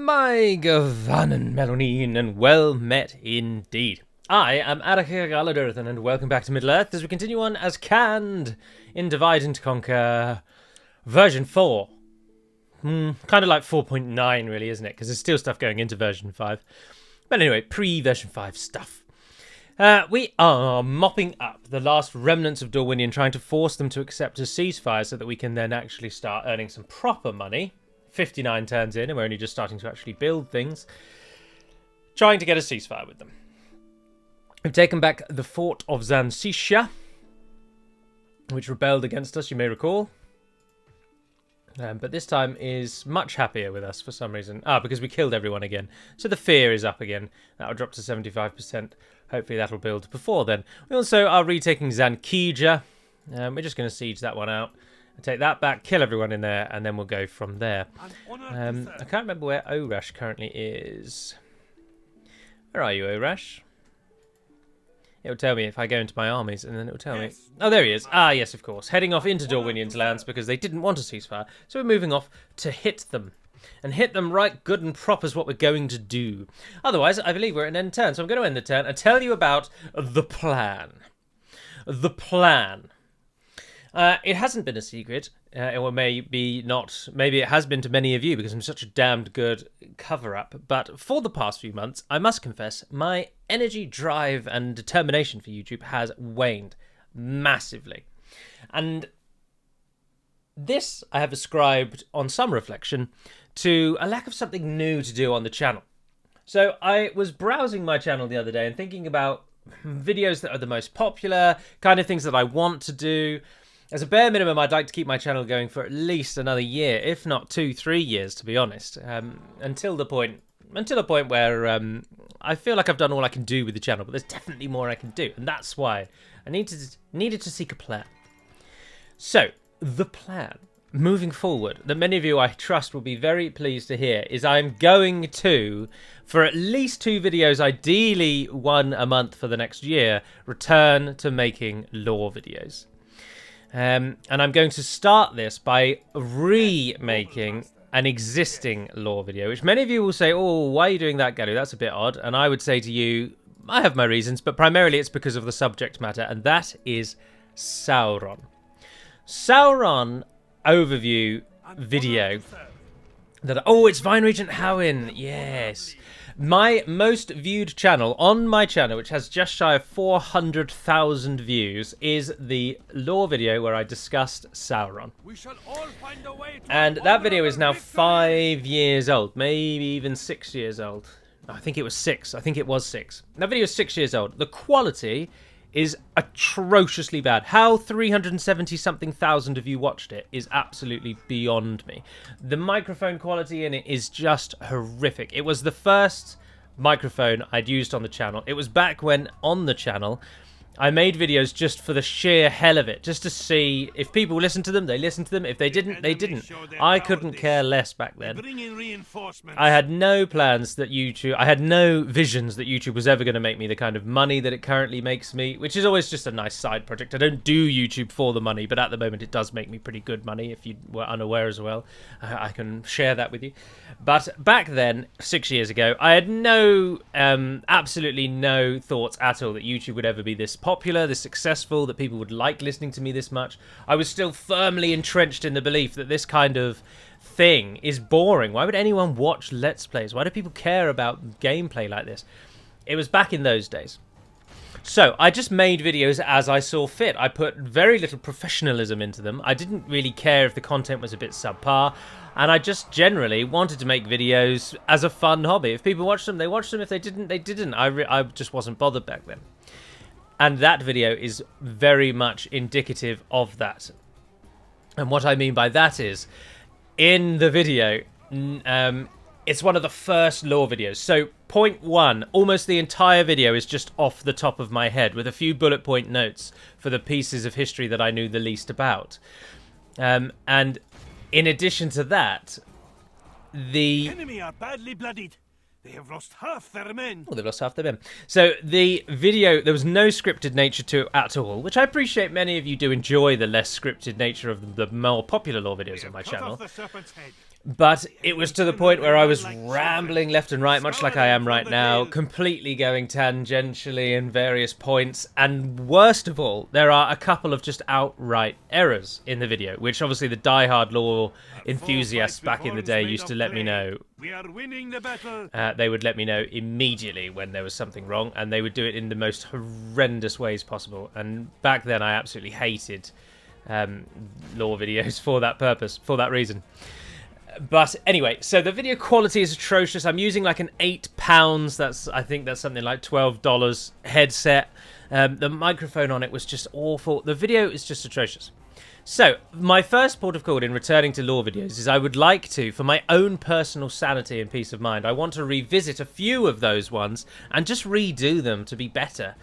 My Gavanen Melonin, and well met indeed. I am Adaka Galadurthan, and welcome back to Middle-earth as we continue on as canned in Divide and Conquer version 4. Kind of like 4.9 really, isn't it? Because there's still stuff going into version 5. But anyway, pre-version 5 stuff. We are mopping up the last remnants of Dorwinion, trying to force them to accept a ceasefire so that we can then actually start earning some proper money. 59 turns in, and we're only just starting to actually build things. Trying to get a ceasefire with them. We've taken back the fort of Zansisha, which rebelled against us, you may recall. But this time is much happier with us for some reason. Because we killed everyone again. So the fear is up again. That'll drop to 75%. Hopefully that'll build before then. We also are retaking Zankija. We're just going to siege that one out. Take that back, kill everyone in there, and then we'll go from there. I can't remember where Orash currently is. Where are you, Orash? It'll tell me if I go into my armies, and then it'll tell me. Oh, there he is. Yes, of course. Heading off into Dorwinion's lands because they didn't want a ceasefire. So we're moving off to hit them. And hit them right good and proper is what we're going to do. Otherwise, I believe we're at an end turn. So I'm going to end the turn and tell you about the plan. The plan. It hasn't been a secret, or maybe not. Maybe it has been to many of you because I'm such a damned good cover-up. But for the past few months, I must confess, my energy, drive, and determination for YouTube has waned massively. And this I have ascribed, on some reflection, to a lack of something new to do on the channel. So I was browsing my channel the other day and thinking about videos that are the most popular, kind of things that I want to do. As a bare minimum, I'd like to keep my channel going for at least another year, if not 2-3 years, to be honest. Until the point where I feel like I've done all I can do with the channel, but there's definitely more I can do, and that's why I needed to seek a plan. So the plan, moving forward, that many of you I trust will be very pleased to hear, is I'm going to, for at least 2 videos, ideally 1 a month for the next year, return to making lore videos. And I'm going to start this by remaking an existing lore video, which many of you will say, oh, why are you doing that, Galu? That's a bit odd. And I would say to you, I have my reasons, but primarily it's because of the subject matter, and that is Sauron. Sauron overview video. It's Vine Regent Howin. Yes. My most viewed channel on my channel, which has just shy of 400,000 views, is the lore video where I discussed Sauron. And that video is now 5 years old, maybe even 6 years old. I think it was 6. I think it was 6. That video is 6 years old. The quality is atrociously bad. How 370-something thousand of you watched it is absolutely beyond me. The microphone quality in it is just horrific. It was the first microphone I'd used on the channel. It was back when, on the channel, I made videos just for the sheer hell of it, just to see if people listened to them, they listened to them. If they didn't, they didn't. I couldn't care less back then. I had no plans that YouTube, I had no visions that YouTube was ever going to make me the kind of money that it currently makes me, which is always just a nice side project. I don't do YouTube for the money, but at the moment it does make me pretty good money, if you were unaware as well. I can share that with you. But back then, 6 years ago, I had no, absolutely no thoughts at all that YouTube would ever be this popular, this successful, that people would like listening to me this much. I was still firmly entrenched in the belief that this kind of thing is boring. Why would anyone watch Let's Plays? Why do people care about gameplay like this? It was back in those days. So I just made videos as I saw fit. I put very little professionalism into them. I didn't really care if the content was a bit subpar. And I just generally wanted to make videos as a fun hobby. If people watched them, they watched them. If they didn't, they didn't. I just wasn't bothered back then. And that video is very much indicative of that. And what I mean by that is, in the video, it's one of the first lore videos. So, point 1, almost the entire video is just off the top of my head, with a few bullet point notes for the pieces of history that I knew the least about. And in addition to that, the enemy are badly bloodied. They have lost half their men. Oh, they've lost half their men. So the video, there was no scripted nature to it at all, which I appreciate many of you do enjoy the less scripted nature of the more popular lore videos on my channel. But it was to the point where I was rambling left and right, much like I am right now, completely going tangentially in various points. And worst of all, there are a couple of just outright errors in the video, which obviously the diehard lore enthusiasts back in the day used to let me know. We are winning the battle. They would let me know immediately when there was something wrong, and they would do it in the most horrendous ways possible. And back then I absolutely hated lore videos for that purpose, for that reason. But anyway, so the video quality is atrocious. I'm using like an £8, I think that's something like $12 headset. The microphone on it was just awful. The video is just atrocious. So my first port of call in returning to lore videos is I would like to, for my own personal sanity and peace of mind, I want to revisit a few of those ones and just redo them to be better.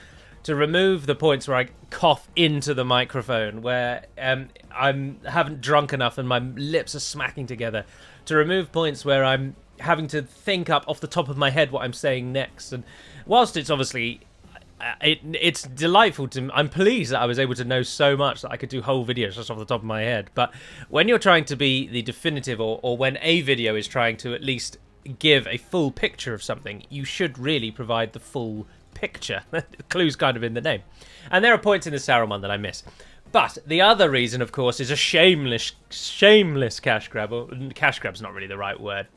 To remove the points where I cough into the microphone, where I haven't drunk enough and my lips are smacking together. To remove points where I'm having to think up off the top of my head what I'm saying next. And whilst it's obviously, it's delightful I'm pleased that I was able to know so much that I could do whole videos just off the top of my head. But when you're trying to be the definitive, or when a video is trying to at least give a full picture of something, you should really provide the full picture. The clue's kind of in the name. And there are points in the Sauron one that I miss. But the other reason, of course, is a shameless cash grab. Or, cash grab's not really the right word,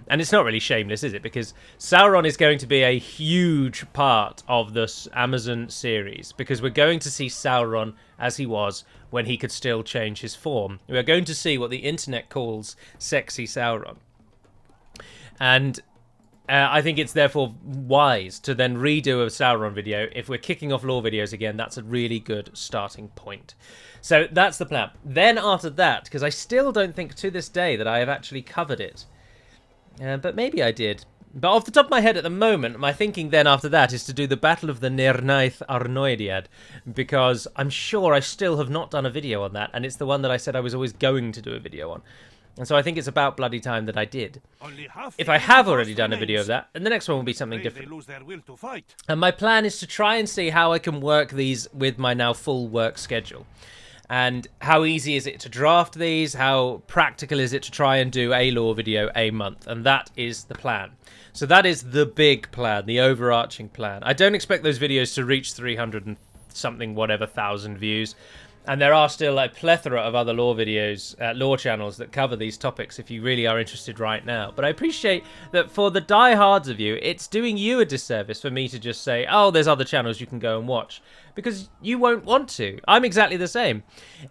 and it's not really shameless, is it? Because Sauron is going to be a huge part of this Amazon series, because we're going to see Sauron as he was when he could still change his form. We're going to see what the internet calls sexy Sauron. And I think it's therefore wise to then redo a Sauron video. If we're kicking off lore videos again, that's a really good starting point. So that's the plan. Then after that, because I still don't think to this day that I have actually covered it. But maybe I did. But off the top of my head at the moment, my thinking then after that is to do the Battle of the Nirnaeth Arnoediad. Because I'm sure I still have not done a video on that. And it's the one that I said I was always going to do a video on. And so I think it's about bloody time that I did. If I have already done a video of that, and the next one will be something different. And my plan is to try and see how I can work these with my now full work schedule. And how easy is it to draft these? How practical is it to try and do a lore video a month? And that is the plan. So that is the big plan, the overarching plan. I don't expect those videos to reach 300 and something, whatever, thousand views. And there are still a plethora of other lore videos, lore channels that cover these topics if you really are interested right now. But I appreciate that for the diehards of you, it's doing you a disservice for me to just say, oh, there's other channels you can go and watch. Because you won't want to. I'm exactly the same.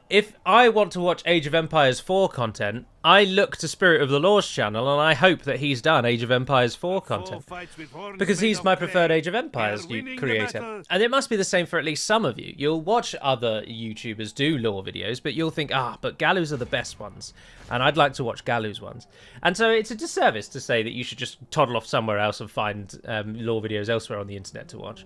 If I want to watch Age of Empires 4 content, I look to Spirit of the Law's channel and I hope that he's done Age of Empires 4 content. Because he's my preferred Age of Empires creator. And it must be the same for at least some of you. You'll watch other YouTubers do lore videos, but you'll think, but Galu's are the best ones. And I'd like to watch Galu's ones. And so it's a disservice to say that you should just toddle off somewhere else and find lore videos elsewhere on the internet to watch.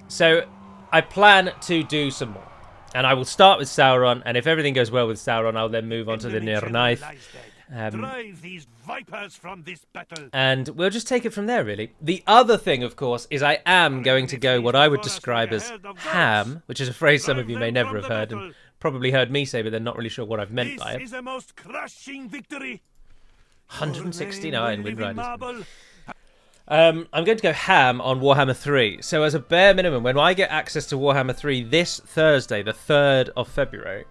So I plan to do some more. And I will start with Sauron, and if everything goes well with Sauron, I'll then move on to the Nirnaeth. Drive these vipers from this battle. And we'll just take it from there, really. The other thing, of course, is I am going to go what I would describe as ham, which is a phrase some of you may never have heard, and probably heard me say, but they're not really sure what I've meant by it. This is a most crushing victory. 169 Windriders. I'm going to go ham on Warhammer 3. So as a bare minimum, when I get access to Warhammer 3 this Thursday, the 3rd of February,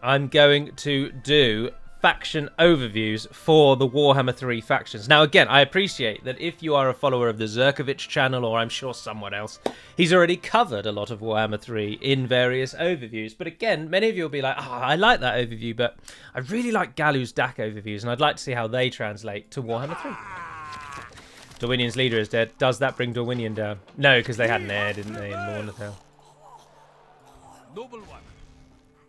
I'm going to do faction overviews for the Warhammer 3 factions. Now, again, I appreciate that if you are a follower of the Zerkovich channel, or I'm sure someone else, he's already covered a lot of Warhammer 3 in various overviews. But again, many of you will be like, I like that overview, but I really like Galu's DaC overviews, and I'd like to see how they translate to Warhammer 3. Dorwinian's leader is dead. Does that bring Dorwinian down? No, because they had an heir, didn't they, in Mornethel? Noble one,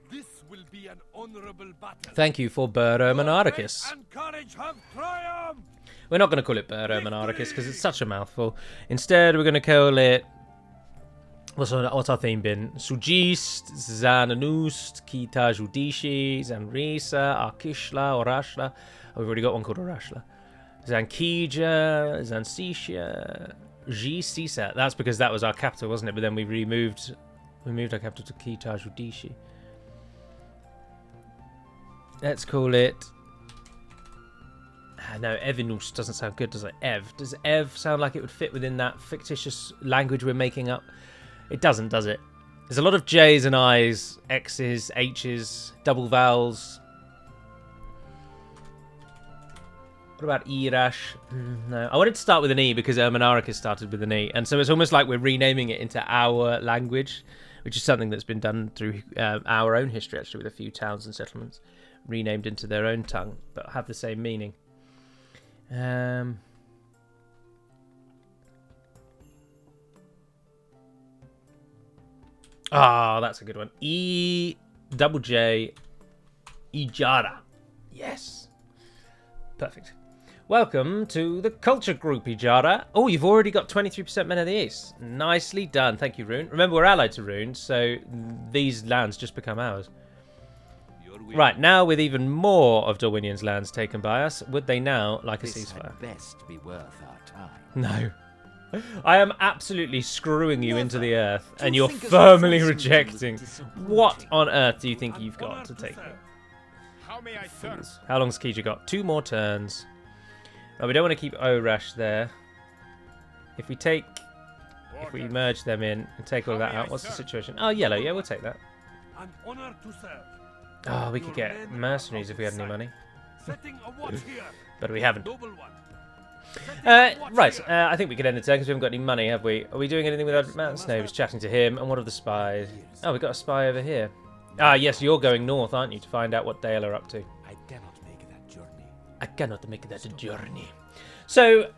this will be an honorable battle. Thank you for Burro Monarchus. And courage have triumphed. We're not going to call it Burro Monarchus because it's such a mouthful. Instead, we're going to call it... What's our theme been? Sugist, Zananust, Kita Judishi, Zanrisa, Arkishla, Orashla. Oh, we've already got one called Orashla. Zankija, Zansisha, Gisisa. That's because that was our capital, wasn't it? But then we moved our capital to Kita Judishi. Let's call it No, Evinus doesn't sound good, does it? Ev. Does Ev sound like it would fit within that fictitious language we're making up? It doesn't, does it? There's a lot of J's and I's, X's, H's, double vowels. What about Irash? No, I wanted to start with an E because Ermanaricus started with an E. And so it's almost like we're renaming it into our language, which is something that's been done through our own history, actually, with a few towns and settlements renamed into their own tongue, but have the same meaning. That's a good one. E-double-J, Ijara. Yes. Perfect. Welcome to the culture group, Ijara. Oh, you've already got 23% Men of the East. Nicely done. Thank you, Rune. Remember, we're allied to Rune, so these lands just become ours. Right, now with even more of Dorwinian's lands taken by us, would they now like a ceasefire? Best be worth our time. No. I am absolutely screwing you into the earth, and you're firmly rejecting. What on earth do you think you've got to take it? How long's Kija got? 2 more turns. Oh, we don't want to keep Orash there. If we merge them in and take all of that out, what's the situation? Oh, yellow, yeah, we'll take that. An honor to serve. Oh, we could get mercenaries if we had any money. Setting a watch here. But we haven't. Noble one. Right, I think we could end the turn because we haven't got any money, have we? Are we doing anything with our mountain snaves? Chatting to him, and what of the spies? Oh, we've got a spy over here. Ah, yes, you're going north, aren't you, to find out what Dale are up to? I cannot make that journey. I cannot make that journey. So,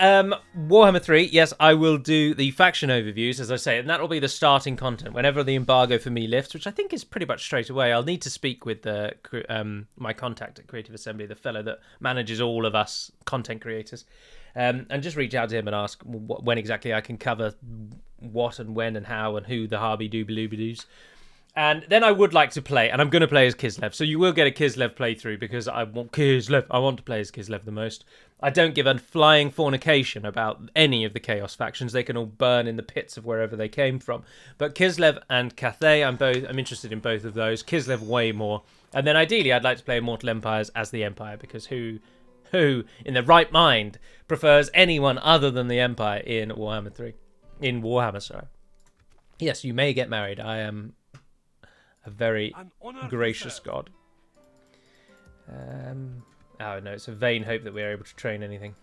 Warhammer 3, yes, I will do the faction overviews, as I say, and that will be the starting content. Whenever the embargo for me lifts, which I think is pretty much straight away, I'll need to speak with my contact at Creative Assembly, the fellow that manages all of us content creators, and just reach out to him and ask when exactly I can cover what and when and how and who the Harby-Dooby-Dooby-Doos. And then I would like to play, and I'm going to play as Kislev. So you will get a Kislev playthrough because I want Kislev. I want to play as Kislev the most. I don't give a flying fornication about any of the Chaos factions. They can all burn in the pits of wherever they came from. But Kislev and Cathay, I'm interested in both of those. Kislev way more. And then ideally, I'd like to play Immortal Empires as the Empire because who in their right mind prefers anyone other than the Empire in Warhammer 3? In Warhammer, sorry. Yes, you may get married. I am a very gracious god. Oh no, it's a vain hope that we're able to train anything.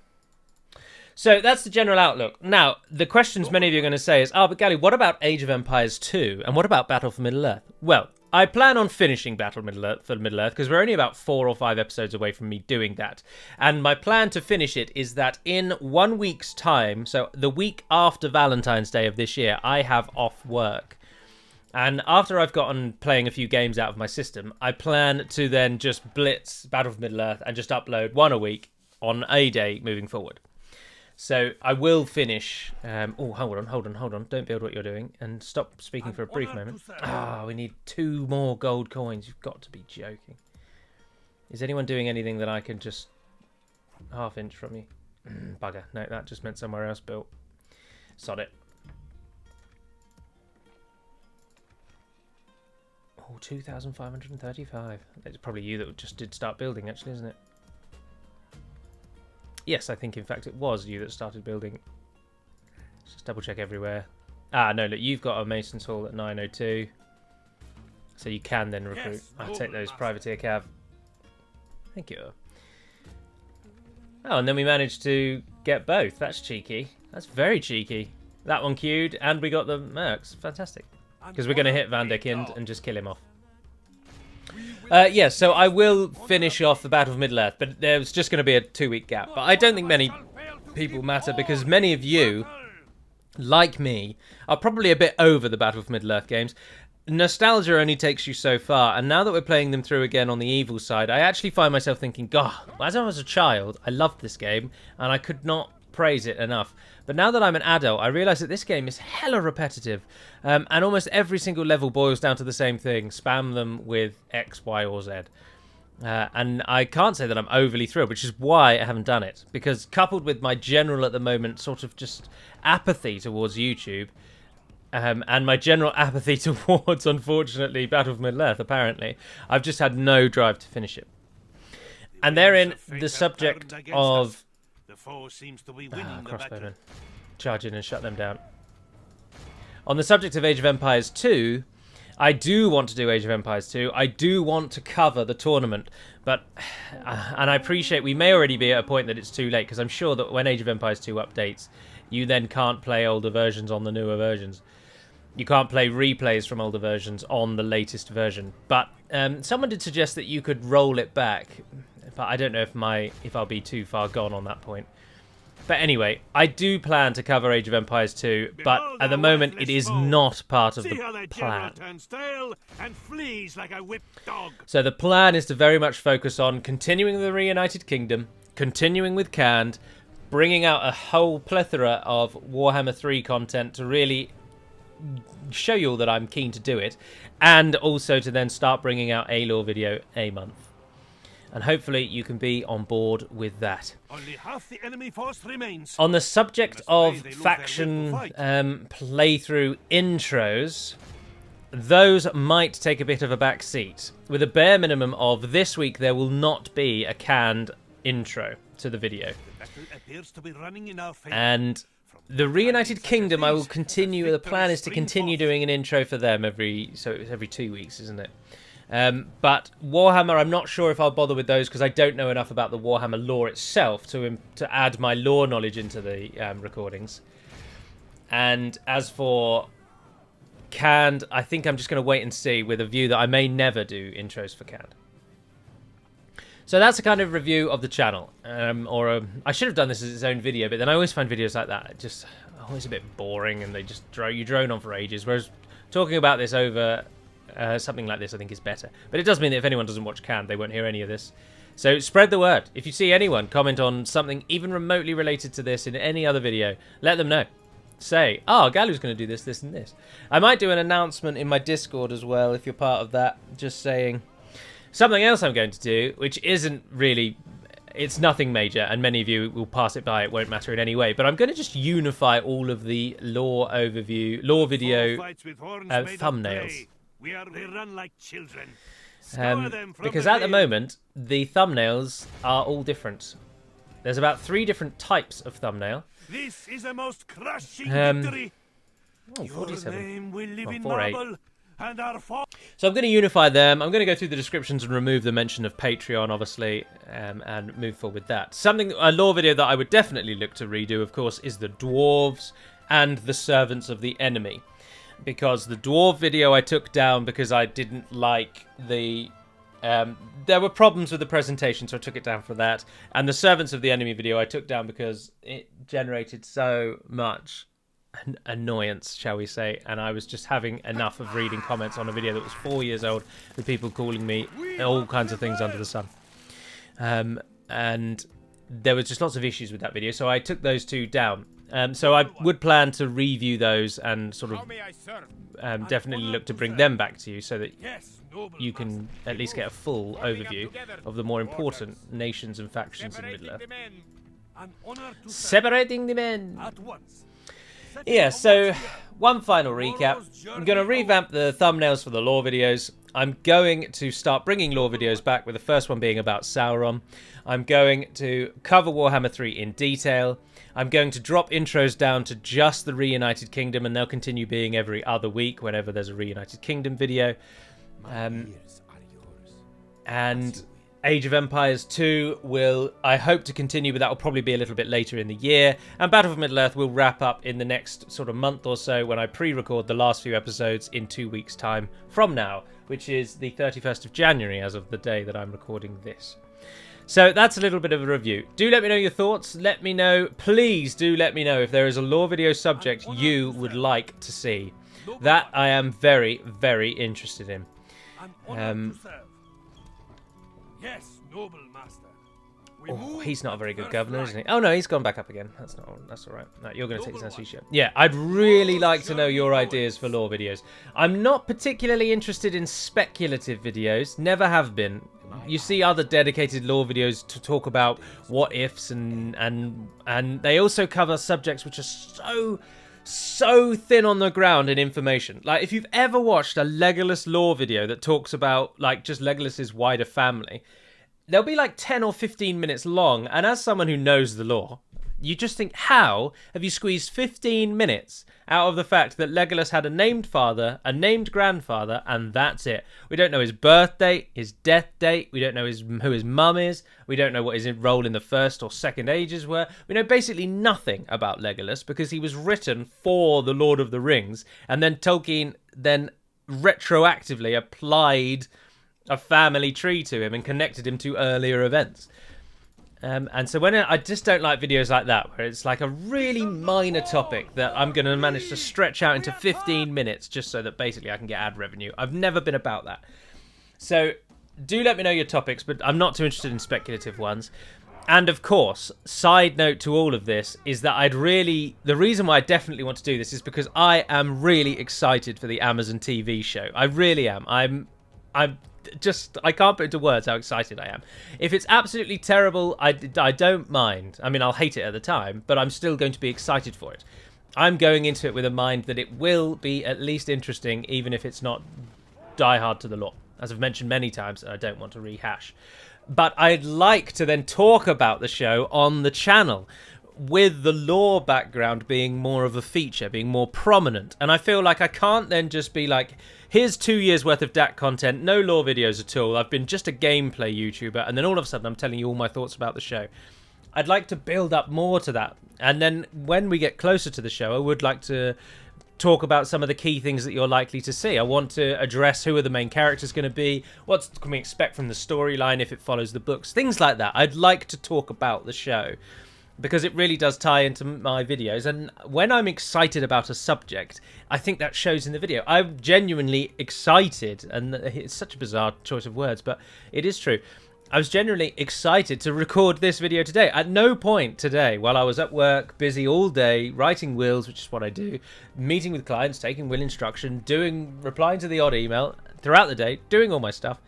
So that's the general outlook. Now, the questions many of you are going to say is, but Gally, what about Age of Empires 2? And what about Battle for Middle-earth? Well, I plan on finishing Battle for Middle-earth because we're only about 4 or 5 episodes away from me doing that. And my plan to finish it is that in 1 week's time, so the week after Valentine's Day of this year, I have off work. And after I've gotten playing a few games out of my system, I plan to then just blitz Battle for Middle-earth and just upload 1 a week on a day moving forward. So I will finish... hold on. Don't build what you're doing. And stop speaking for a brief moment. We need 2 more gold coins. You've got to be joking. Is anyone doing anything that I can just half-inch from you? Bugger. No, that just meant somewhere else built. Sod it. 2,535. It's probably you that just did start building, actually, isn't it? Yes, I think, in fact, it was you that started building. Let's just double-check everywhere. No, look, you've got a Mason's Hall at 902. So you can then recruit. Yes, I'll take those Privateer Cav. Thank you. Oh, and then we managed to get both. That's cheeky. That's very cheeky. That one queued, and we got the Mercs. Fantastic. Because we're going to hit Van der Kind and just kill him off. So I will finish off the Battle of Middle-earth, but there's just going to be a 2-week gap. But I don't think many people matter because many of you, like me, are probably a bit over the Battle of Middle-earth games. Nostalgia only takes you so far, and now that we're playing them through again on the evil side, I actually find myself thinking, God, as I was a child, I loved this game, and I could not praise it enough. But now that I'm an adult, I realise that this game is hella repetitive, and almost every single level boils down to the same thing: spam them with X, Y, or Z. And I can't say that I'm overly thrilled, which is why I haven't done it. Because coupled with my general, at the moment, sort of just apathy towards YouTube, and my general apathy towards, unfortunately, Battle of Middle-earth, apparently, I've just had no drive to finish it. And therein, Winds of fate the have subject turned against of... us. The foe seems to be winning the battle. crossbowmen. Charge in and shut them down. On the subject of Age of Empires 2, I do want to do Age of Empires 2. I do want to cover the tournament, but and I appreciate we may already be at a point that it's too late, because I'm sure that when Age of Empires 2 updates, you then can't play older versions on the newer versions. You can't play replays from older versions on the latest version. But someone did suggest that you could roll it back, but I don't know if I'll be too far gone on that point. But anyway, I do plan to cover Age of Empires 2, but at the moment it is not part of the plan. And flees like a whipped dog. So the plan is to very much focus on continuing the Reunited Kingdom, continuing with Canned, bringing out a whole plethora of Warhammer 3 content to really show you all that I'm keen to do it, and also to then start bringing out a lore video a month. And hopefully you can be on board with that. Only half the enemy force remains. On the subject of faction playthrough intros, those might take a bit of a back seat. With a bare minimum of this week, there will not be a Canned intro to the video. The battle appears to be running in our favor. And the Reunited Kingdom, I will continue. The plan is to continue doing an intro for them every 2 weeks, isn't it? But Warhammer, I'm not sure if I'll bother with those, because I don't know enough about the Warhammer lore itself to add my lore knowledge into the recordings. And as for Canned, I think I'm just going to wait and see, with a view that I may never do intros for Canned. So that's a kind of review of the channel. I should have done this as its own video, but then I always find videos like that just always a bit boring, and they just you drone on for ages. Whereas talking about this over something like this, I think, is better. But it does mean that if anyone doesn't watch Canned, they won't hear any of this. So spread the word. If you see anyone comment on something even remotely related to this in any other video, let them know. Say, oh, Galu's going to do this, this, and this. I might do an announcement in my Discord as well, if you're part of that, just saying something else I'm going to do, which isn't really, it's nothing major, and many of you will pass it by, it won't matter in any way, but I'm going to just unify all of the lore overview, lore video thumbnails. We run like children. Because at the moment, the thumbnails are all different. There's about 3 different types of thumbnail. This is a most crushing victory. Oh, 47. Your name will live in 48. marble, and our So I'm going to unify them. I'm going to go through the descriptions and remove the mention of Patreon, obviously, and move forward with that. A lore video that I would definitely look to redo, of course, is the Dwarves and the Servants of the Enemy. Because the Dwarf video I took down because I didn't like the... there were problems with the presentation, so I took it down for that. And the Servants of the Enemy video I took down because it generated so much annoyance, shall we say, and I was just having enough of reading comments on a video that was 4 years old with people calling me all kinds of things under the sun. And there was just lots of issues with that video, so I took those 2 down. So I would plan to review those and sort of definitely look to bring them back to you so that you can at least get a full overview of the more important nations and factions in Middle-earth. Separating the men! Yeah, so one final recap. I'm going to revamp the thumbnails for the lore videos. I'm going to start bringing lore videos back, with the first one being about Sauron. I'm going to cover Warhammer 3 in detail. I'm going to drop intros down to just the Reunited Kingdom, and they'll continue being every other week whenever there's a Reunited Kingdom video. And Age of Empires 2 will, I hope to continue, but that will probably be a little bit later in the year. And Battle for Middle-earth will wrap up in the next sort of month or so, when I pre-record the last few episodes in 2 weeks' time from now, which is the 31st of January as of the day that I'm recording this. So that's a little bit of a review. Do let me know your thoughts. Let me know, please do let me know if there is a lore video subject you would like to see. That I am very, very interested in. Yes, noble master. Oh, he's not a very good governor, isn't he? Oh no, he's gone back up again. That's all right. No, you're going to take this censorship. Yeah, I'd really like to know your ideas for lore videos. I'm not particularly interested in speculative videos. Never have been. You see other dedicated lore videos to talk about what ifs, and they also cover subjects which are so thin on the ground in information. Like, if you've ever watched a Legolas lore video that talks about, like, just Legolas's wider family, they'll be like 10 or 15 minutes long. And as someone who knows the lore, you just think, how have you squeezed 15 minutes out of the fact that Legolas had a named father, a named grandfather, and that's it? We don't know his birth date, his death date. We don't know who his mum is. We don't know what his role in the first or second ages were. We know basically nothing about Legolas because he was written for The Lord of the Rings, and then Tolkien then retroactively applied a family tree to him and connected him to earlier events. And so when I just don't like videos like that, where it's like a really minor topic that I'm going to manage to stretch out into 15 minutes just so that basically I can get ad revenue. I've never been about that. So do let me know your topics, but I'm not too interested in speculative ones. And of course, side note to all of this is that the reason why I definitely want to do this is because I am really excited for the Amazon TV show. I really am. I can't put into words how excited I am. If it's absolutely terrible, I don't mind. I mean, I'll hate it at the time, but I'm still going to be excited for it. I'm going into it with a mind that it will be at least interesting, even if it's not die hard to the lore. As I've mentioned many times, I don't want to rehash. But I'd like to then talk about the show on the channel, with the lore background being more of a feature, being more prominent. And I feel like I can't then just be like, here's 2 years worth of DaC content, no lore videos at all. I've been just a gameplay YouTuber, and then all of a sudden I'm telling you all my thoughts about the show. I'd like to build up more to that. And then when we get closer to the show, I would like to talk about some of the key things that you're likely to see. I want to address who are the main characters going to be, what can we expect from the storyline if it follows the books, things like that. I'd like to talk about the show, because it really does tie into my videos. And when I'm excited about a subject, I think that shows in the video. I'm genuinely excited, and it's such a bizarre choice of words, but it is true. I was genuinely excited to record this video today. At no point today, while I was at work, busy all day, writing wills, which is what I do, meeting with clients, taking will instruction, replying to the odd email, throughout the day, doing all my stuff,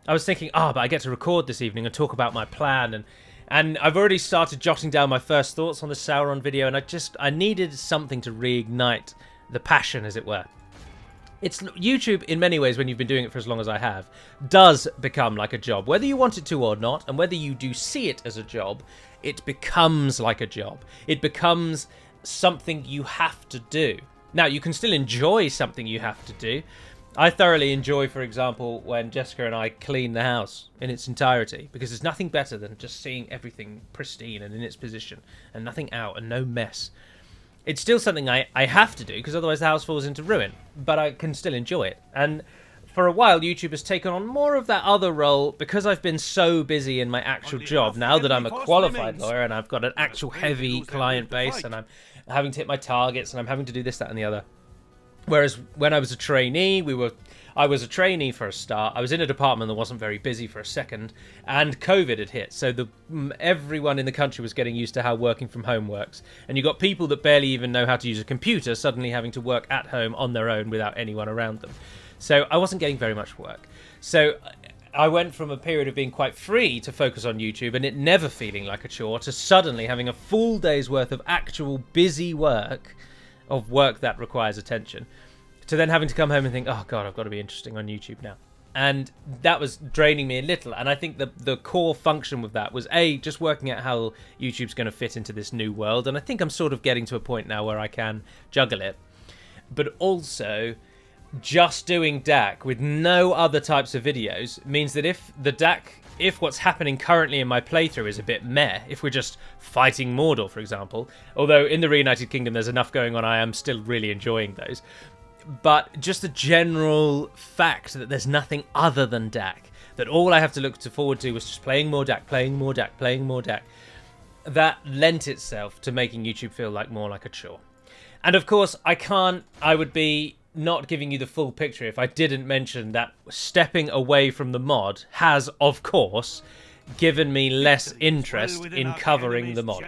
I was thinking, but I get to record this evening and talk about my plan, and I've already started jotting down my first thoughts on the Sauron video, and I needed something to reignite the passion, as it were. It's YouTube, in many ways, when you've been doing it for as long as I have, does become like a job. Whether you want it to or not, and whether you do see it as a job, it becomes like a job. It becomes something you have to do. Now, you can still enjoy something you have to do. I thoroughly enjoy, for example, when Jessica and I clean the house in its entirety, because there's nothing better than just seeing everything pristine and in its position, and nothing out and no mess. It's still something I have to do, because otherwise the house falls into ruin, but I can still enjoy it. And for a while, YouTube has taken on more of that other role, because I've been so busy in my actual job, now that I'm a qualified lawyer and I've got an actual heavy client base, and I'm having to hit my targets, and I'm having to do this, that, and the other. Whereas when I was a trainee, I was a trainee for a start. I was in a department that wasn't very busy for a second, and COVID had hit. So everyone in the country was getting used to how working from home works. And you got people that barely even know how to use a computer suddenly having to work at home on their own without anyone around them. So I wasn't getting very much work. So I went from a period of being quite free to focus on YouTube and it never feeling like a chore, to suddenly having a full day's worth of actual busy work, of work that requires attention, to then having to come home and think, oh God, I've got to be interesting on YouTube now. And that was draining me a little. And I think the core function with that was, just working out how YouTube's going to fit into this new world. And I think I'm sort of getting to a point now where I can juggle it. But also, just doing DaC with no other types of videos means that if what's happening currently in my playthrough is a bit meh, if we're just fighting Mordor, for example, although in the Reunited Kingdom there's enough going on, I am still really enjoying those. But just the general fact that there's nothing other than DaC, that all I have to look forward to was just playing more DaC, playing more DaC, playing more DaC, that lent itself to making YouTube feel more like a chore. And of course, I would be not giving you the full picture if I didn't mention that stepping away from the mod has, of course, given me less interest in covering the mod.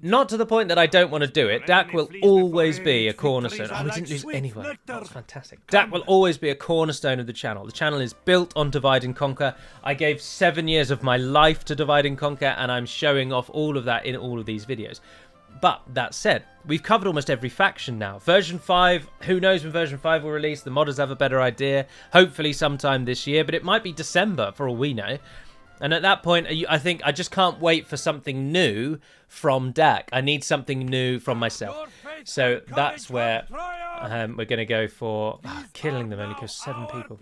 Not to the point that I don't want to do it. DaC will always be a cornerstone. Oh, we didn't lose anyone. That was fantastic. DaC will always be a cornerstone of the channel. The channel is built on Divide and Conquer. I gave 7 years of my life to Divide and Conquer, and I'm showing off all of that in all of these videos. But that said, we've covered almost every faction now. Version 5, who knows when version 5 will release? The modders have a better idea. Hopefully sometime this year, but it might be December for all we know. And at that point, I think I just can't wait for something new from DaC. I need something new from myself. So that's where we're going to go for killing them only because 7 people.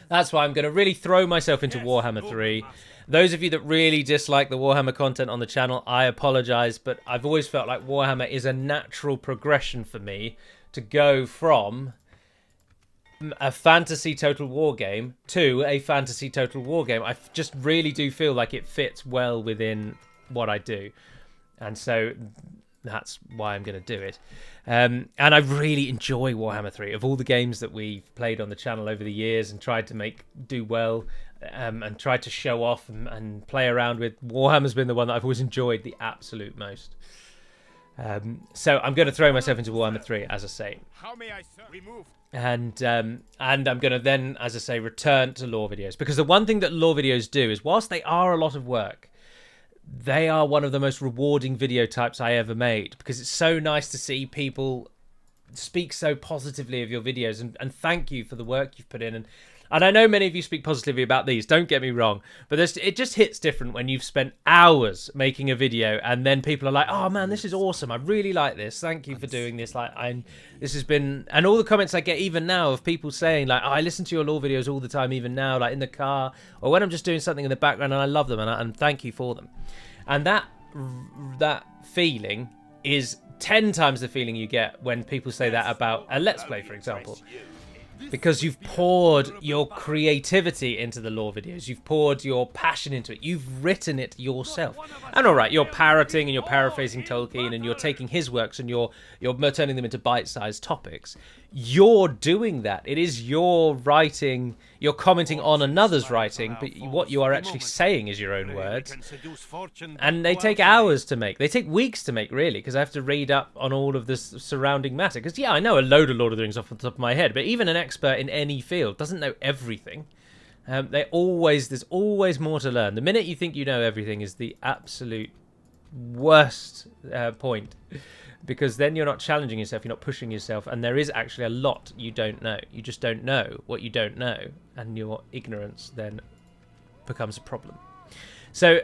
That's why I'm going to really throw myself into Warhammer 3. Those of you that really dislike the Warhammer content on the channel, I apologise, but I've always felt like Warhammer is a natural progression for me to go from a fantasy total war game to a fantasy total war game. I just really do feel like it fits well within what I do. And so that's why I'm going to do it. And I really enjoy Warhammer 3. Of all the games that we've played on the channel over the years and tried to do well and tried to show off and play around with, Warhammer's been the one that I've always enjoyed the absolute most. So I'm going to throw myself into Warhammer 3, as I say. How may I serve? Remove. And I'm going to then, as I say, return to lore videos. Because the one thing that lore videos do is, whilst they are a lot of work, they are one of the most rewarding video types I ever made. Because it's so nice to see people speak so positively of your videos. And thank you for the work you've put in. And I know many of you speak positively about these, don't get me wrong, but it just hits different when you've spent hours making a video and then people are like, oh man, this is awesome, I really like this, thank you for doing this, this has been, and all the comments I get even now of people saying like, oh, I listen to your lore videos all the time, even now, like in the car, or when I'm just doing something in the background, and I love them, and thank you for them. And that feeling is 10 times the feeling you get when people say that about a Let's Play, for example. Because you've poured your creativity into the lore videos. You've poured your passion into it. You've written it yourself. And all right, you're parroting and you're paraphrasing Tolkien and you're taking his works and you're turning them into bite-sized topics. You're doing that. It is your writing. You're commenting on another's writing, but what you are actually saying is your own words. And they take hours to make. They take weeks to make, really, because I have to read up on all of this surrounding matter. Because, yeah, I know a load of Lord of the Rings off the top of my head, but even an expert in any field doesn't know everything. There's always more to learn. The minute you think you know everything is the absolute worst point. Because then you're not challenging yourself, you're not pushing yourself, and there is actually a lot you don't know. You just don't know what you don't know, and your ignorance then becomes a problem. So,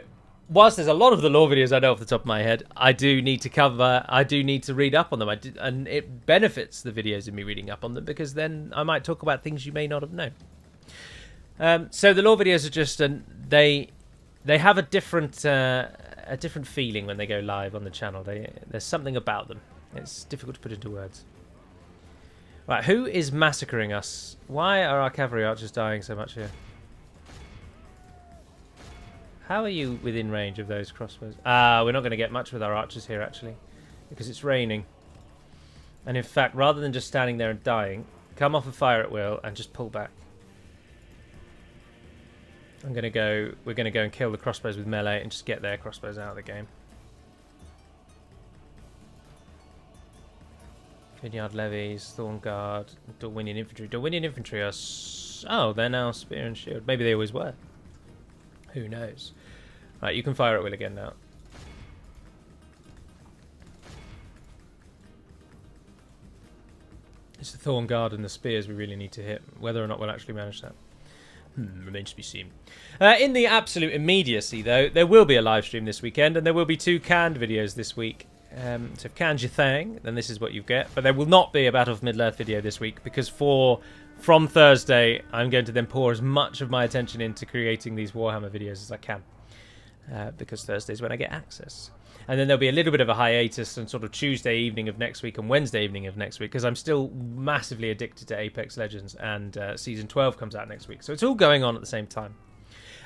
whilst there's a lot of the lore videos I know off the top of my head, I do need to read up on them, and it benefits the videos of me reading up on them, because then I might talk about things you may not have known. So the lore videos are just, they have a different feeling when they go live on the channel. There's something about them. It's difficult to put into words. Right, who is massacring us? Why are our cavalry archers dying so much here? How are you within range of those crossbows? We're not going to get much with our archers here, actually, because it's raining. And in fact, rather than just standing there and dying, come off a fire at will and just pull back. We're going to go and kill the crossbows with melee and just get their crossbows out of the game. Vineyard levies, Thorn Guard, Dorwinian infantry. Dorwinian infantry are... Oh, they're now spear and shield. Maybe they always were. Who knows? Right, you can fire at will again now. It's the Thorn Guard and the spears we really need to hit. Whether or not we'll actually manage that remains to be seen. In the absolute immediacy, though, there will be a live stream this weekend, and there will be 2 canned videos this week. So if canned your thing, then this is what you get. But there will not be a Battle of Middle-earth video this week, because from Thursday, I'm going to then pour as much of my attention into creating these Warhammer videos as I can. Because Thursday is when I get access. And then there'll be a little bit of a hiatus on sort of Tuesday evening of next week and Wednesday evening of next week, because I'm still massively addicted to Apex Legends, and Season 12 comes out next week. So it's all going on at the same time.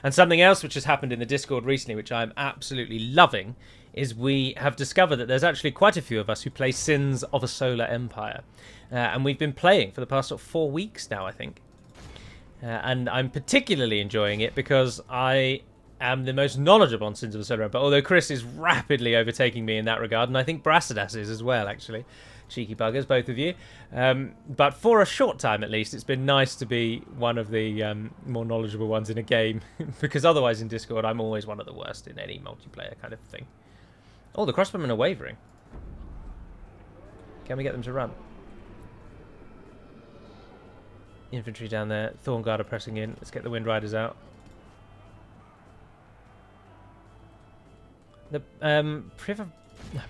And something else which has happened in the Discord recently, which I'm absolutely loving, is we have discovered that there's actually quite a few of us who play Sins of a Solar Empire. And we've been playing for the past sort of 4 weeks now, I think. And I'm particularly enjoying it because I am the most knowledgeable on Sins of the Solar Empire, although Chris is rapidly overtaking me in that regard, and I think Brassidas is as well, actually. Cheeky buggers, both of you. But for a short time, at least, it's been nice to be one of the more knowledgeable ones in a game, because otherwise in Discord, I'm always one of the worst in any multiplayer kind of thing. Oh, the crossbowmen are wavering. Can we get them to run? Infantry down there. Thorn Guard are pressing in. Let's get the Wind Riders out. The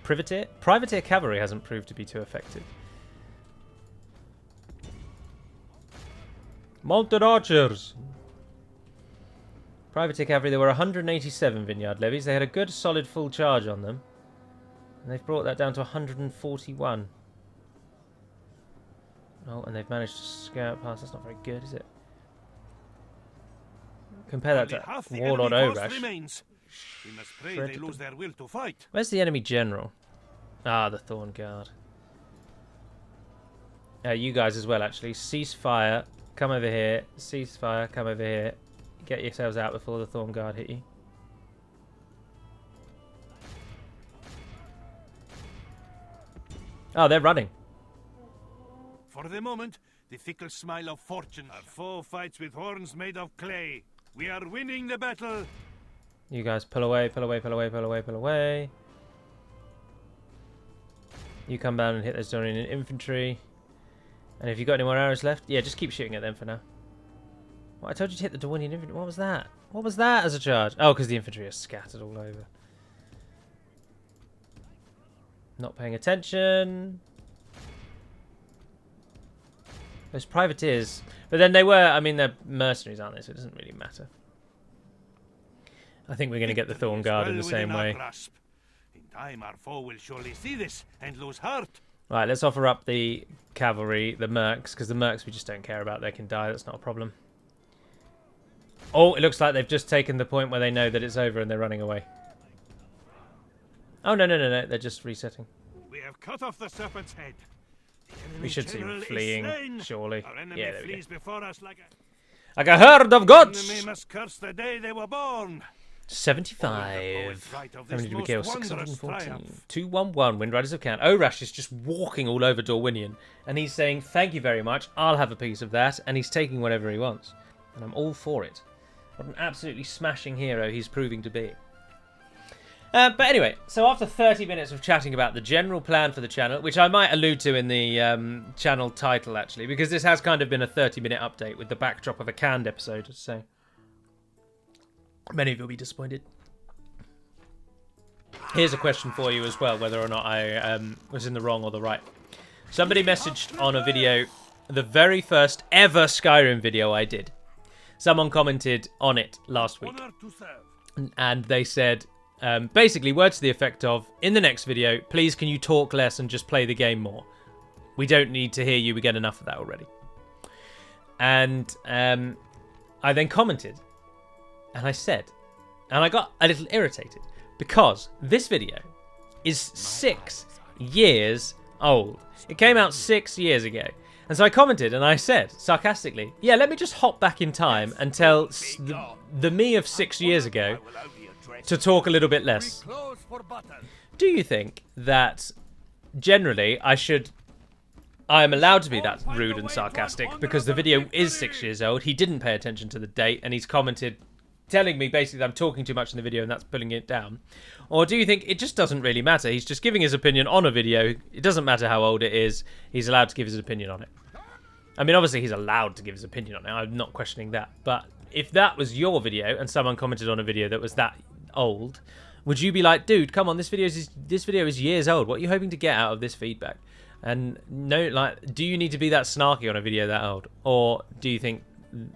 privateer cavalry hasn't proved to be too effective. Mounted archers. Privateer cavalry, there were 187 vineyard levies. They had a good solid full charge on them. And they've brought that down to 141. Oh, and they've managed to scout past. That's not very good, is it? Compare that to Warlord Ogash. We must pray they lose their will to fight. Where's the enemy general? Ah, the Thorn Guard. You guys as well, actually. Cease fire. Come over here. Cease fire. Come over here. Get yourselves out before the Thorn Guard hit you. Oh, they're running. For the moment, the fickle smile of fortune. Our foe fights with horns made of clay. We are winning the battle. You guys pull away, pull away, pull away, pull away, pull away. You come down and hit those Dorian infantry. And have you got any more arrows left? Yeah, just keep shooting at them for now. What, I told you to hit the Dorian infantry. What was that? What was that as a charge? Oh, because the infantry are scattered all over. Not paying attention. Those privateers. But then they were, I mean, they're mercenaries, aren't they? So it doesn't really matter. I think we're going to get the Thorn Guard in the same way. In time, our foe will surely see this and lose heart. Right, let's offer up the cavalry, the mercs, because the mercs we just don't care about. They can die, that's not a problem. Oh, it looks like they've just taken the point where they know that it's over and they're running away. Oh, no, no, no, no, they're just resetting. We have cut off the serpent's head. We should see them fleeing, surely. Our enemy Yeah, there we flees go. before us Like a herd of goats! enemy must curse the day they were born. 75. Right of How many this did we most kill? wondrous 614. triumph. 211. Wind Riders of Count. Orash is just walking all over Dorwinion. And he's saying, thank you very much. I'll have a piece of that. And he's taking whatever he wants. And I'm all for it. What an absolutely smashing hero he's proving to be. But anyway, so after 30 minutes of chatting about the general plan for the channel, which I might allude to in the channel title, actually, because this has kind of been a 30-minute update with the backdrop of a canned episode, so many of you will be disappointed. Here's a question for you as well, whether or not I was in the wrong or the right. Somebody messaged on a video, the very first ever Skyrim video I did. Someone commented on it last week, Honor to serve. and they said, basically, words to the effect of, in the next video, please can you talk less and just play the game more? We don't need to hear you, we get enough of that already. And I then commented, and I said, and I got a little irritated, because this video is 6 years old. It came out 6 years ago. And so I commented and I said, sarcastically, yeah, let me just hop back in time and tell the me of 6 years ago to talk a little bit less. Do you think that generally I am allowed to be that rude and sarcastic because the video is 6 years old, he didn't pay attention to the date, and he's commented telling me basically that I'm talking too much in the video and that's pulling it down? Or do you think it just doesn't really matter? He's just giving his opinion on a video. It doesn't matter how old it is. He's allowed to give his opinion on it. I mean, obviously he's allowed to give his opinion on it. I'm not questioning that. But if that was your video and someone commented on a video that was that old, would you be like, dude, come on, this video is years old. What are you hoping to get out of this feedback? And no, like, do you need to be that snarky on a video that old? Or do you think,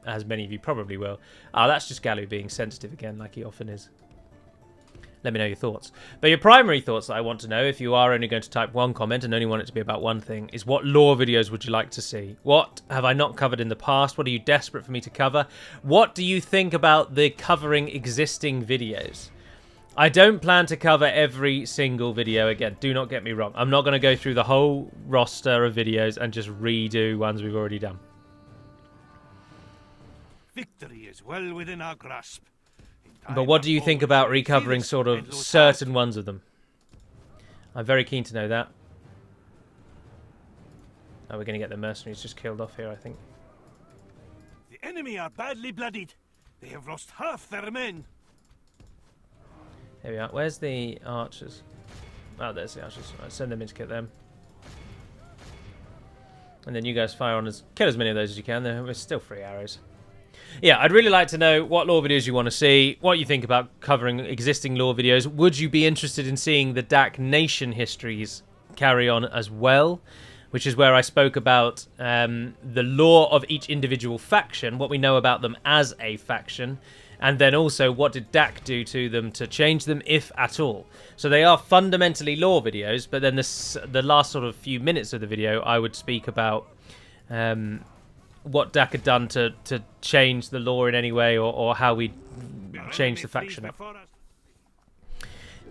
as many of you probably will, that's just Galu being sensitive again, like he often is? Let me know your thoughts. But your primary thoughts that I want to know, if you are only going to type one comment and only want it to be about one thing, is what lore videos would you like to see? What have I not covered in the past? What are you desperate for me to cover? What do you think about the covering existing videos? I don't plan to cover every single video again. Do not get me wrong. I'm not going to go through the whole roster of videos and just redo ones we've already done. Victory is well within our grasp. But what do you think about recovering sort of certain ones of them? I'm very keen to know that. Oh, we're going to get the mercenaries just killed off here, I think. The enemy are badly bloodied. They have lost half their men. Here we are. Where's the archers? Oh, there's the archers. Right, send them in to get them. And then you guys fire on kill as many of those as you can. There's still 3 arrows. Yeah, I'd really like to know what lore videos you want to see, what you think about covering existing lore videos. Would you be interested in seeing the DaC Nation histories carry on as well? Which is where I spoke about the lore of each individual faction, what we know about them as a faction, and then also what did DaC do to them to change them, if at all. So they are fundamentally lore videos, but then the last sort of few minutes of the video, I would speak about what DaC had done to change the lore in any way, or how we change the faction up.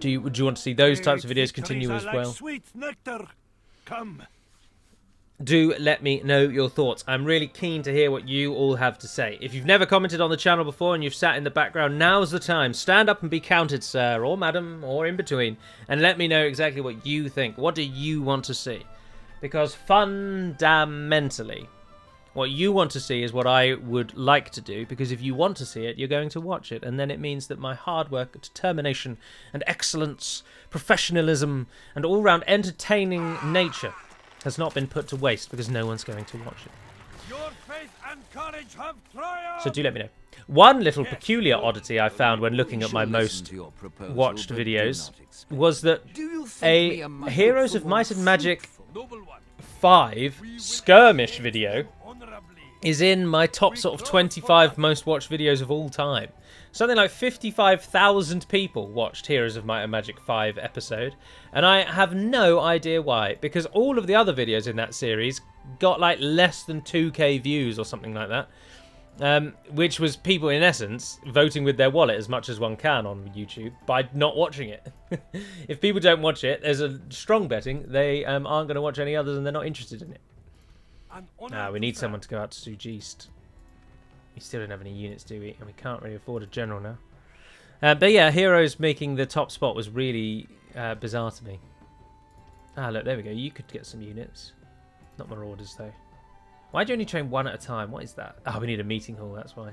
Would you want to see those types of videos continue as well? Sweet nectar. Come. Do let me know your thoughts. I'm really keen to hear what you all have to say. If you've never commented on the channel before and you've sat in the background, now's the time. Stand up and be counted, sir, or madam, or in between, and let me know exactly what you think. What do you want to see? Because fundamentally, what you want to see is what I would like to do, because if you want to see it, you're going to watch it, and then it means that my hard work, determination, and excellence, professionalism, and all-round entertaining nature has not been put to waste, because no one's going to watch it. Your faith and courage have triumphed. So do let me know. One little peculiar oddity I found when looking at my most watched videos was that a Heroes of Might and Magic 5 skirmish video is in my top sort of 25 most watched videos of all time. Something like 55,000 people watched Heroes of Might and Magic 5 episode, and I have no idea why, because all of the other videos in that series got like less than 2k views or something like that, which was people in essence voting with their wallet as much as one can on YouTube by not watching it. If people don't watch it, there's a strong betting they aren't going to watch any others and they're not interested in it. We need someone to go out to Siege East. We still don't have any units, do we? And we can't really afford a general now. But yeah, Heroes making the top spot was really bizarre to me. Ah, look, there we go. You could get some units. Not Marauders, though. Why do you only train one at a time? What is that? Oh, we need a meeting hall, that's why.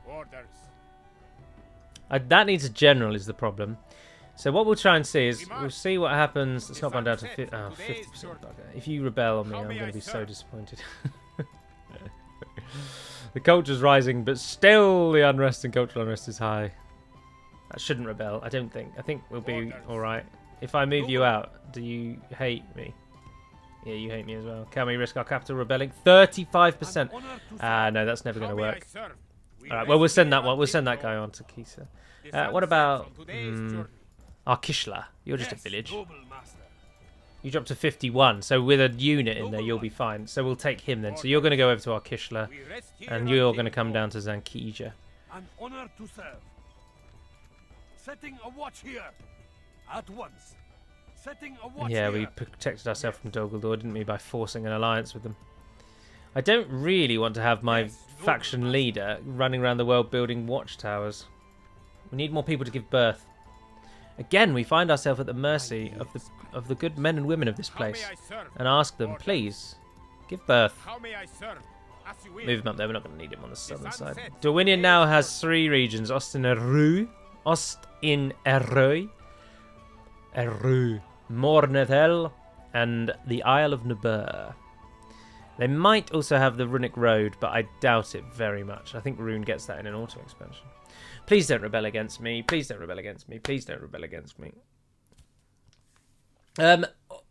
Orders. That needs a general is the problem. So what we'll try and see is, we'll see what happens. It's not gone down to 50%. Bugger. If you rebel on me, I'm going to be so disappointed. The culture's rising, but still the unrest and cultural unrest is high. That shouldn't rebel, I don't think. I think we'll be alright. If I move you out, do you hate me? Yeah, you hate me as well. Can we risk our capital rebelling? 35%. No, that's never going to work. Alright, well, we'll send that one. We'll send that guy on to Kisa. What about Arkishla? You're just a village. You drop to 51, so with a unit in there, you'll be fine. So we'll take him then. So you're going to go over to Arkishla, and you're going to come down to Zankija. An honor to serve. Setting a watch here. At once. Setting a watch Yeah, here. we protected ourselves from Dogaldor, didn't we, by forcing an alliance with them. I don't really want to have my faction leader running around the world building watchtowers. We need more people to give birth. Again, we find ourselves at the mercy of the good men and women of this place, and ask them, please, give birth. Move him up there, we're not going to need him on the southern side. Dorwinion now has 3 regions, Ost-in-Eru, Mornethel, and the Isle of Nubur. They might also have the Runic Road, but I doubt it very much. I think Rune gets that in an auto expansion. Please don't rebel against me. Please don't rebel against me. Please don't rebel against me.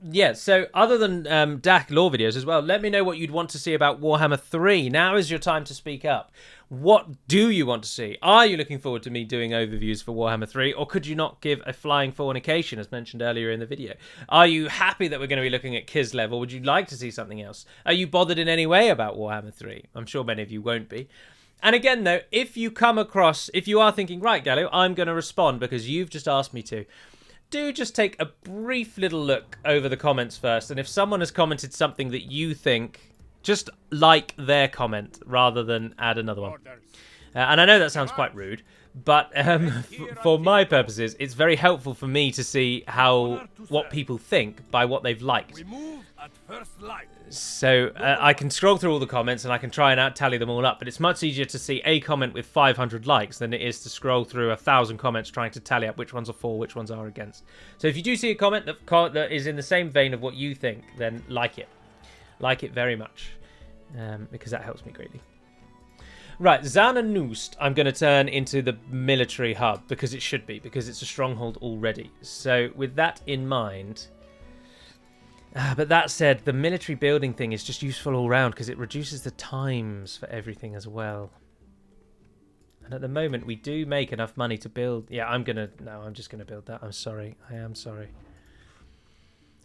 Yeah, so other than DaC lore videos as well, let me know what you'd want to see about Warhammer 3. Now is your time to speak up. What do you want to see? Are you looking forward to me doing overviews for Warhammer 3, or could you not give a flying fornication, as mentioned earlier in the video? Are you happy that we're going to be looking at Kislev, or would you like to see something else? Are you bothered in any way about Warhammer 3? I'm sure many of you won't be. And again, though, if you come across, if you are thinking, right, Gallo, I'm going to respond because you've just asked me to, do just take a brief little look over the comments first. And if someone has commented something that you think, just like their comment rather than add another one. And I know that sounds quite rude, but for my purposes, it's very helpful for me to see what people think by what they've liked. So I can scroll through all the comments and I can try and tally them all up, but it's much easier to see a comment with 500 likes than it is to scroll through 1,000 comments trying to tally up which ones are for, which ones are against. So if you do see a comment that is in the same vein of what you think, then like it. Like it very much, because that helps me greatly. Right, Zananoost I'm going to turn into the military hub, because it should be, because it's a stronghold already. So with that in mind... but that said, the military building thing is just useful all round, because it reduces the times for everything as well. And at the moment, we do make enough money to build... Yeah, I'm just going to build that. I'm sorry. I am sorry.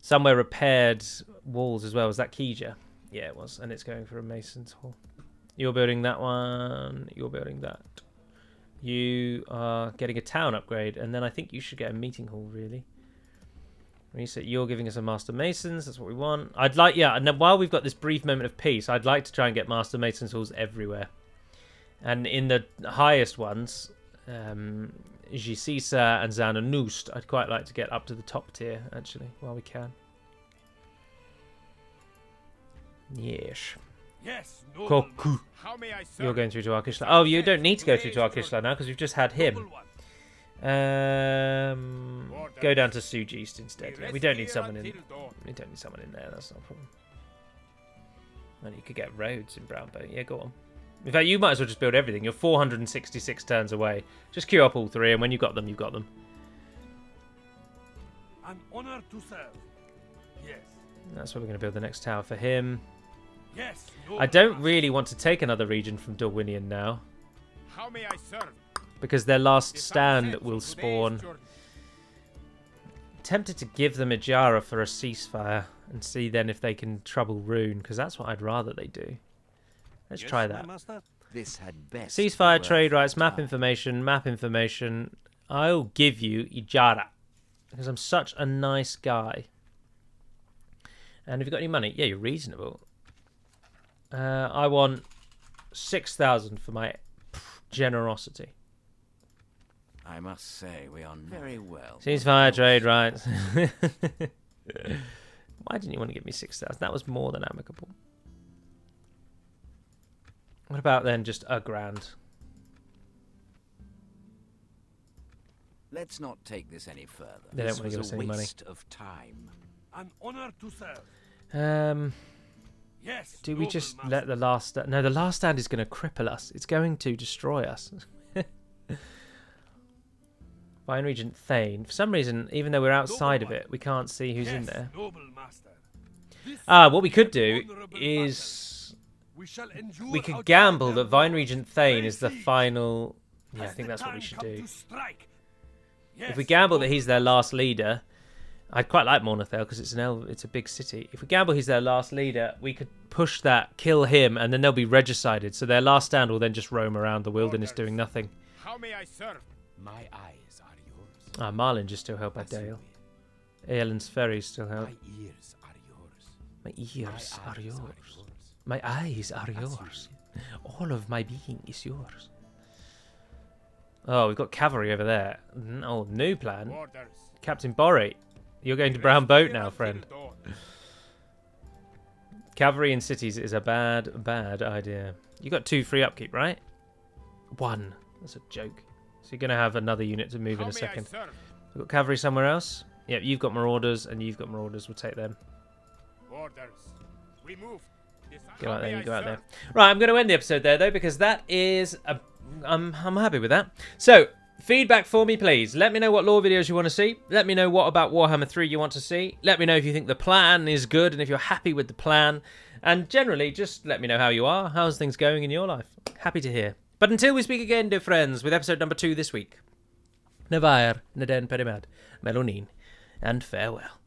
Somewhere repaired walls as well. Was that Kija? Yeah, it was. And it's going for a mason's hall. You're building that one. You're building that. You are getting a town upgrade. And then I think you should get a meeting hall, really. Reset. You're giving us a master masons. That's what we want. I'd like... Yeah, and then while we've got this brief moment of peace, I'd like to try and get master masons halls everywhere. And in the highest ones, Gisisa and Zananoost, I'd quite like to get up to the top tier, actually, while we can. Yes. Yes, Koku. How may I serve? You're going through to Arkishla. Oh, you don't need to go through to Arkishla now, because we've just had him. Go down to Sugeist instead. Yeah, we don't need someone in. We don't need someone in there. That's not a problem. And you could get roads in Brownbow. Yeah, go on. In fact, you might as well just build everything. You're 466 turns away. Just queue up all three, and when you've got them, you've got them. An honor to serve. Yes. That's where we're going to build the next tower for him. Yes. I don't really want to take another region from Dorwinian now. How may I serve? Because their last stand will spawn. Tempted to give them a Jara for a ceasefire and see then if they can trouble Rune, because that's what I'd rather they do. Let's try that. This had best Ceasefire, trade rights, map information, map information. I'll give you Ijara, because I'm such a nice guy. And have you got any money? Yeah, you're reasonable. I want 6,000 for my generosity. I must say, we are very well. Ceasefire, trade rights. Why didn't you want to give me 6,000? That was more than amicable. What about then just $1,000? Let's not take this any further. They don't want to give us any money. Waste of time. An honor to serve. Yes. Do we just let the last stand? No, the last stand is going to cripple us. It's going to destroy us. Vine Regent Thane. For some reason, even though we're outside of it, we can't see who's in there. What we could do is we could gamble that Vine Regent Thane is the final. Yeah, I think that's what we should do. If we gamble that he's their last leader, I'd quite like Mornathel because it's a big city. If we gamble he's their last leader, we could push that, kill him, and then they'll be regicided. So their last stand will then just roam around the wilderness doing nothing. How may I serve? My eyes are yours. Ah, Marlin just still held by Dale. Aelin's Ferry still held. My ears are yours. My ears are yours. My eyes are yours. All of my being is yours. Oh, we've got cavalry over there. Oh, new plan. Captain Borry. You're going to Brown Boat now, friend. Cavalry in cities is a bad idea. You got 2 free upkeep, right? 1. That's a joke. So you're going to have another unit to move in a second. We've got cavalry somewhere else. Yep, you've got marauders and you've got marauders. We'll take them. We move. Go out there, you go out there. Right, I'm going to end the episode there, though, because that is... I'm happy with that. So... feedback for me, please. Let me know what lore videos you want to see. Let me know what about Warhammer 3 you want to see. Let me know if you think the plan is good and if you're happy with the plan. And generally, just let me know how you are. How's things going in your life? Happy to hear. But until we speak again, dear friends, with episode number 2 this week. Nevair, Neden Perimad, Melonin, and farewell.